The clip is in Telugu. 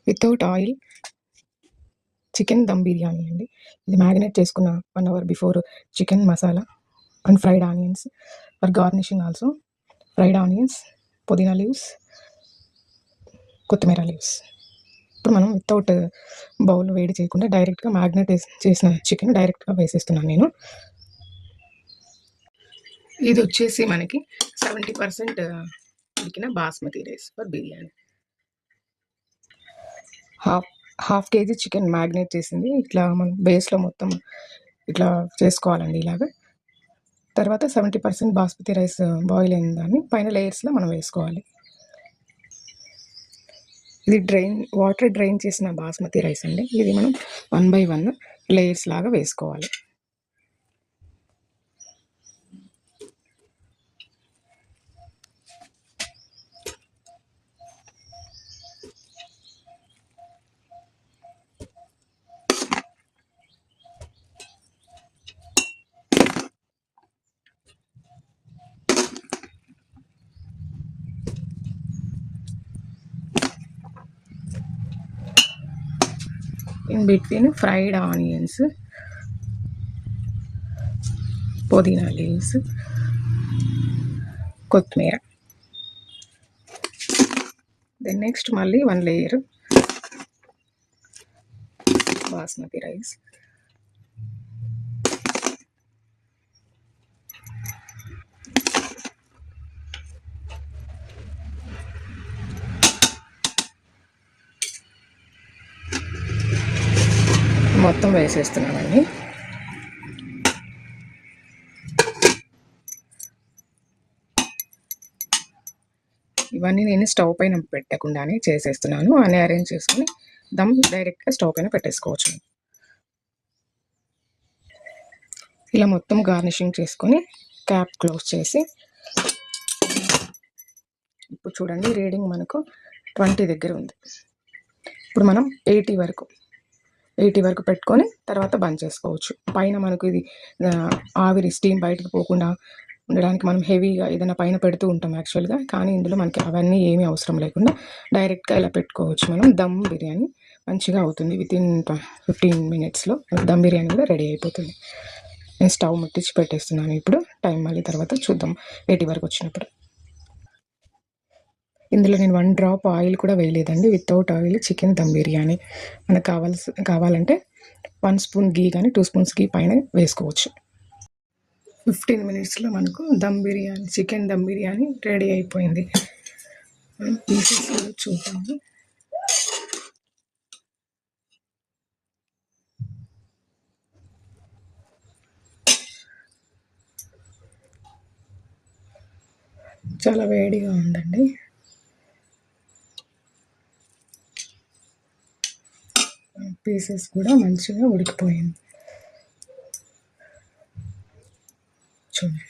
Without oil chicken dum biryani అండి. ఇది మ్యారినేట్ చేసుకున్న 1 hour before chicken masala and fried onions for garnishing also. Fried onions, pudina leaves, kothimeera leaves. ఇప్పుడు మనం వితౌట్ బౌల్ వేడి చేయకుండా డైరెక్ట్గా మ్యారినేట్ చేసిన చికెన్ డైరెక్ట్గా వేసేస్తున్నాను నేను. ఇది వచ్చేసి మనకి 70% ఉడికిన basmati rice for biryani. Half KG chicken marinate చేసింది ఇట్లా మనం బేస్లో మొత్తం ఇట్లా చేసుకోవాలండి ఇలాగ. తర్వాత 70% బాస్మతి రైస్ బాయిల్ అయిన దాన్ని పైన లేయర్స్లో మనం వేసుకోవాలి. ఇది వాటర్ డ్రైన్ చేసిన బాస్మతి రైస్ అండి. ఇది మనం 1 by 1 లేయర్స్ లాగా వేసుకోవాలి. In between fried onions, pudina leaves, కొత్తిమీర. దెన్ నెక్స్ట్ మళ్ళీ 1 లేయర్ బాస్మతి రైస్. మొత్తం వేసేస్తున్నామండి. ఇవన్నీ నేను స్టవ్ పైన పెట్టకుండానే చేసేస్తున్నాను. అన్నీ అరేంజ్ చేసుకుని దమ్ డైరెక్ట్గా స్టవ్ పైన పెట్టేసుకోవచ్చు. ఇలా మొత్తం గార్నిషింగ్ చేసుకొని క్యాప్ క్లోజ్ చేసి, ఇప్పుడు చూడండి రీడింగ్ మనకు 20 దగ్గర ఉంది. ఇప్పుడు మనం 80 వరకు పెట్టుకొని తర్వాత బంద్ చేసుకోవచ్చు. పైన మనకు ఇది ఆవిరి స్టీమ్ బయటకు పోకుండా ఉండడానికి మనం హెవీగా ఏదైనా పైన పెడుతూ ఉంటాం యాక్చువల్గా. కానీ ఇందులో మనకి అవన్నీ ఏమీ అవసరం లేకుండా డైరెక్ట్గా ఇలా పెట్టుకోవచ్చు. మనం దమ్ బిర్యానీ మంచిగా అవుతుంది. వితిన్ 15 minutesలో దమ్ బిర్యానీ కూడా రెడీ అయిపోతుంది. నేను స్టవ్ ముట్టించి పెట్టేస్తున్నాను. ఇప్పుడు టైం మళ్ళీ తర్వాత చూద్దాం 80 వరకు వచ్చినప్పుడు. ఇందులో నేను 1 డ్రాప్ ఆయిల్ కూడా వేయలేదండి. Without oil chicken dum biryani. మనకు కావాలంటే 1 స్పూన్ గీ కానీ 2 స్పూన్స్ గీ పైన వేసుకోవచ్చు. 15 minutesలో మనకు చికెన్ దమ్ బిర్యానీ రెడీ అయిపోయింది. మనం పీసెస్ చూద్దాము. చాలా వేడిగా ఉందండి. పీసెస్ కూడా మంచిగా ఉడికిపోయింది చూడండి.